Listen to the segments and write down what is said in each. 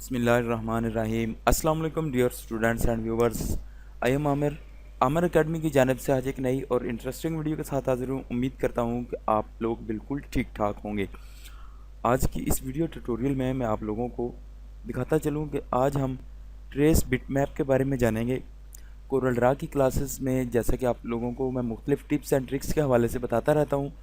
बिस्मिल्लाहिर्रहमानिर्रहीम। अस्सलाम वालेकुम dear students and viewers. I am Aamir. Aamir academy की जानिब से आज एक नई और इंटरेस्टिंग वीडियो के साथ हाजिर हूँ। उम्मीद करता हूँ कि आप लोग बिल्कुल ठीक ठाक होंगे। आज की इस वीडियो ट्यूटोरियल में मैं आप लोगों को दिखाता चलूँ कि आज हम ट्रेस बिटमैप के बारे में जानेंगे। कोरल ड्रा की क्लासेस में जैसा कि आप लोगों को मैं मुख्तलिफ टिप्स एंड ट्रिक्स के हवाले से बताता रहता हूँ,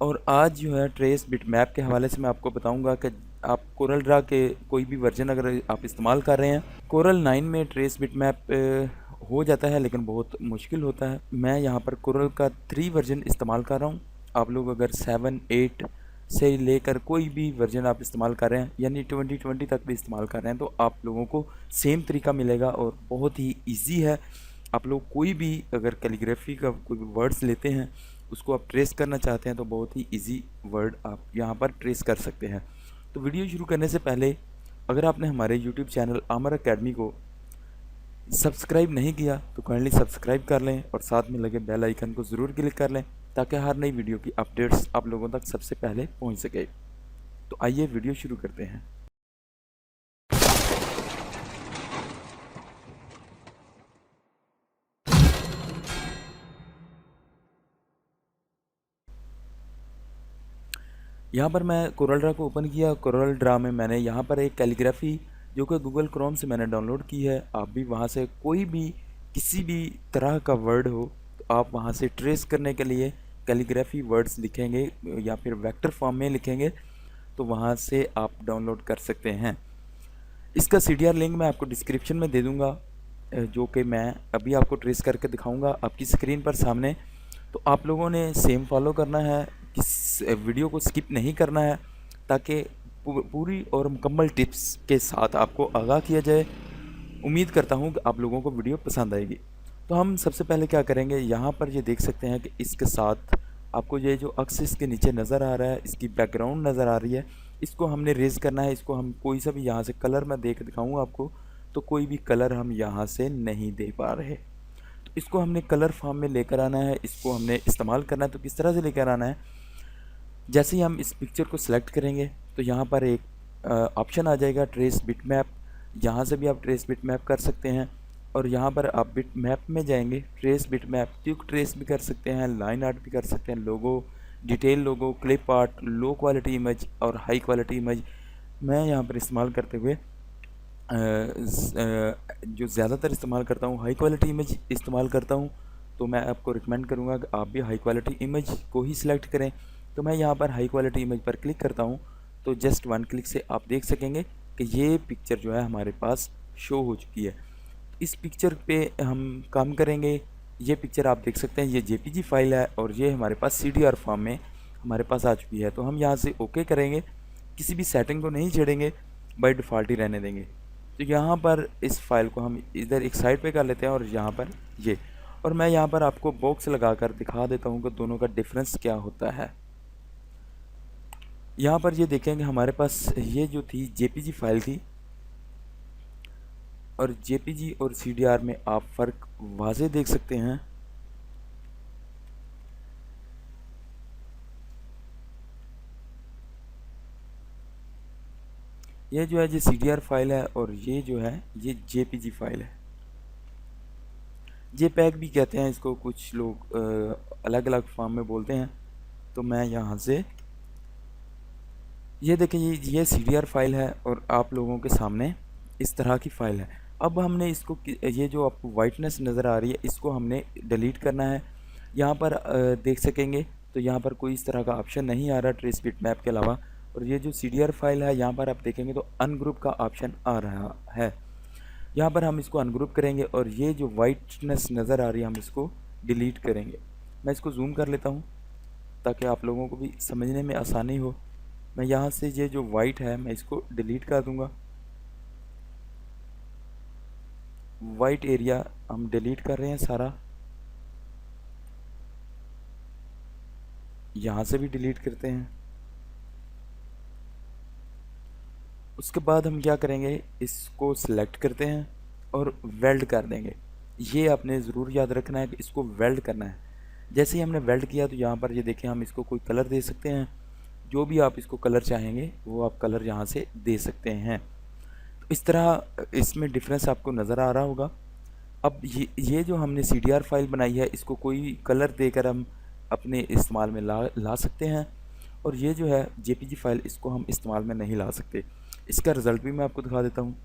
और आज जो है ट्रेस बिटमैप के हवाले से मैं आपको बताऊंगा कि आप कोरल ड्रा के कोई भी वर्जन अगर आप इस्तेमाल कर रहे हैं, कोरल 9 में ट्रेस बिटमैप हो जाता है लेकिन बहुत मुश्किल होता है। मैं यहाँ पर कोरल का 3 वर्जन इस्तेमाल कर रहा हूँ। आप लोग अगर 7, 8 से लेकर कोई भी वर्जन आप इस्तेमाल कर रहे हैं, यानी 2020 तक भी इस्तेमाल कर रहे हैं, तो आप लोगों को सेम तरीका मिलेगा और बहुत ही ईजी है। आप लोग कोई भी अगर कैलीग्राफी का कोई भी वर्ड्स लेते हैं, उसको आप ट्रेस करना चाहते हैं, तो बहुत ही इजी वर्ड आप यहाँ पर ट्रेस कर सकते हैं। तो वीडियो शुरू करने से पहले अगर आपने हमारे यूट्यूब चैनल आमिर एकेडमी को सब्सक्राइब नहीं किया तो काइंडली सब्सक्राइब कर लें और साथ में लगे बेल आइकन को ज़रूर क्लिक कर लें ताकि हर नई वीडियो की अपडेट्स आप लोगों तक सबसे पहले पहुँच सके। तो आइए वीडियो शुरू करते हैं। यहाँ पर मैं कोरल ड्रा को ओपन किया। कोरल ड्रा में मैंने यहाँ पर एक कैलीग्राफी जो कि गूगल क्रोम से मैंने डाउनलोड की है। आप भी वहाँ से कोई भी किसी भी तरह का वर्ड हो तो आप वहाँ से ट्रेस करने के लिए कैलीग्राफी वर्ड्स लिखेंगे या फिर वेक्टर फॉर्म में लिखेंगे, तो वहाँ से आप डाउनलोड कर सकते हैं। इसका CDR लिंक मैं आपको डिस्क्रिप्शन में दे दूँगा, जो कि मैं अभी आपको ट्रेस करके दिखाऊँगा आपकी स्क्रीन पर सामने। तो आप लोगों ने सेम फॉलो करना है, इस वीडियो को स्किप नहीं करना है ताकि पूरी और मुकम्मल टिप्स के साथ आपको आगाह किया जाए। उम्मीद करता हूँ कि आप लोगों को वीडियो पसंद आएगी। तो हम सबसे पहले क्या करेंगे, यहाँ पर ये देख सकते हैं कि इसके साथ आपको ये जो अक्स इसके नीचे नज़र आ रहा है, इसकी बैकग्राउंड नज़र आ रही है, इसको हमने रेज़ करना है। इसको हम कोई सा भी यहाँ से कलर मैं दिखाऊँ आपको, तो कोई भी कलर हम यहाँ से नहीं दे पा रहे। तो इसको हमने कलर फॉर्म में लेकर आना है, इसको हमने इस्तेमाल करना है। तो किस तरह से लेकर आना है, जैसे ही हम इस पिक्चर को सिलेक्ट करेंगे तो यहाँ पर एक ऑप्शन आ जाएगा ट्रेस बिटमैप। यहाँ से भी आप ट्रेस बिटमैप कर सकते हैं, और यहाँ पर आप बिटमैप में जाएंगे, ट्रेस बिटमैप क्विक ट्रेस भी कर सकते हैं, लाइन आर्ट भी कर सकते हैं, logo, detail logo, clip art, low quality image और हाई क्वालिटी इमेज। मैं यहाँ पर इस्तेमाल करते हुए जो ज़्यादातर इस्तेमाल करता हूँ हाई क्वालिटी इमेज इस्तेमाल करता हूँ। तो मैं आपको रिकमेंड करूँगा कि आप भी हाई क्वालिटी इमेज को ही सिलेक्ट करें। तो मैं यहाँ पर हाई क्वालिटी इमेज पर क्लिक करता हूँ, तो जस्ट 1 क्लिक से आप देख सकेंगे कि ये पिक्चर जो है हमारे पास शो हो चुकी है। इस पिक्चर पे हम काम करेंगे। ये पिक्चर आप देख सकते हैं, ये JPG फाइल है और ये हमारे पास CDR फॉर्म में हमारे पास आ चुकी है। तो हम यहाँ से ओके करेंगे, किसी भी सेटिंग को नहीं छेड़ेंगे, बाय डिफ़ॉल्ट ही रहने देंगे। तो यहाँ पर इस फाइल को हम इधर एक साइड पे कर लेते हैं, और यहाँ पर ये, और मैं यहाँ पर आपको बॉक्स लगाकर दिखा देता हूँ कि दोनों का डिफरेंस क्या होता है। यहाँ पर ये देखेंगे हमारे पास ये जो थी JPG फाइल थी, और JPG और CDR में आप फ़र्क वाज़े देख सकते हैं। ये जो है ये CDR फाइल है, और ये जो है ये JPG फाइल है। JPEG भी कहते हैं इसको, कुछ लोग अलग अलग फॉर्म में बोलते हैं। तो मैं यहाँ से ये देखें, ये CDR फाइल है और आप लोगों के सामने इस तरह की फ़ाइल है। अब हमने इसको ये जो आपको वाइटनेस नज़र आ रही है, इसको हमने डिलीट करना है। यहाँ पर देख सकेंगे तो यहाँ पर कोई इस तरह का ऑप्शन नहीं आ रहा ट्रेस बिटमैप के अलावा। और ये जो CDR फाइल है, यहाँ पर आप देखेंगे तो अनग्रुप का ऑप्शन आ रहा है। यहाँ पर हम इसको अनग्रुप करेंगे, और ये जो वाइटनेस नज़र आ रही है हम इसको डिलीट करेंगे। मैं इसको जूम कर लेता हूँ ताकि आप लोगों को भी समझने में आसानी हो। मैं यहाँ से ये जो वाइट है मैं इसको डिलीट कर दूँगा। वाइट एरिया हम डिलीट कर रहे हैं सारा, यहाँ से भी डिलीट करते हैं। उसके बाद हम क्या करेंगे, इसको सिलेक्ट करते हैं और वेल्ड कर देंगे। ये आपने ज़रूर याद रखना है कि इसको वेल्ड करना है। जैसे ही हमने वेल्ड किया तो यहाँ पर ये देखें, हम इसको कोई कलर दे सकते हैं, जो भी आप इसको कलर चाहेंगे वो आप कलर यहाँ से दे सकते हैं। तो इस तरह इसमें डिफरेंस आपको नज़र आ रहा होगा। अब ये जो हमने CDR फाइल बनाई है, इसको कोई कलर देकर हम अपने इस्तेमाल में ला सकते हैं, और ये जो है JPG फाइल, इसको हम इस्तेमाल में नहीं ला सकते। इसका रिज़ल्ट भी मैं आपको दिखा देता हूँ।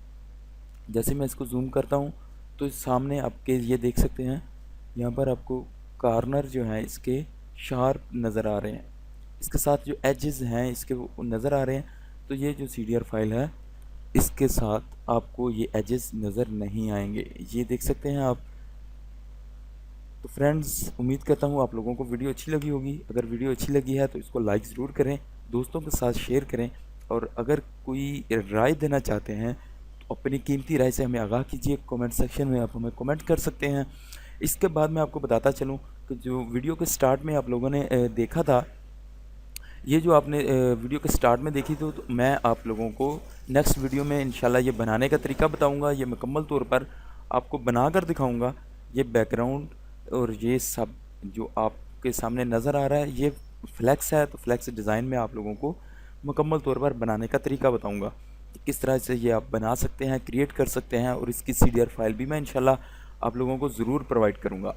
जैसे मैं इसको जूम करता हूँ तो सामने आपके ये देख सकते हैं, यहाँ पर आपको कॉर्नर जो हैं इसके शार्प नज़र आ रहे हैं, इसके साथ जो एजेस हैं इसके वो नज़र आ रहे हैं। तो ये जो CDR फाइल है, इसके साथ आपको ये एजेस नज़र नहीं आएंगे, ये देख सकते हैं आप। तो फ्रेंड्स, उम्मीद करता हूँ आप लोगों को वीडियो अच्छी लगी होगी। अगर वीडियो अच्छी लगी है तो इसको लाइक ज़रूर करें, दोस्तों के साथ शेयर करें, और अगर कोई राय देना चाहते हैं तो अपनी कीमती राय से हमें आगाह कीजिए। कमेंट सेक्शन में आप हमें कमेंट कर सकते हैं। इसके बाद मैं आपको बताता चलूँ कि जो वीडियो के स्टार्ट में आप लोगों ने देखा था, ये जो आपने वीडियो के स्टार्ट में देखी तो मैं आप लोगों को नेक्स्ट वीडियो में इंशाल्लाह ये बनाने का तरीका बताऊंगा। ये मुकम्मल तौर पर आपको बना कर दिखाऊंगा। ये बैकग्राउंड और ये सब जो आपके सामने नज़र आ रहा है, ये फ्लैक्स है। तो फ्लैक्स डिज़ाइन में आप लोगों को मुकम्मल तौर पर बनाने का तरीका बताऊँगा कि किस तरह से ये आप बना सकते हैं, क्रिएट कर सकते हैं, और इसकी CDR फाइल भी मैं इंशाल्लाह आप लोगों को ज़रूर प्रोवाइड करूँगा।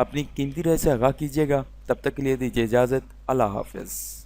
अपनी कीमती राय से आगाह कीजिएगा। तब तक के लिए दीजिए इजाज़त। अल्लाह हाफ़िज़।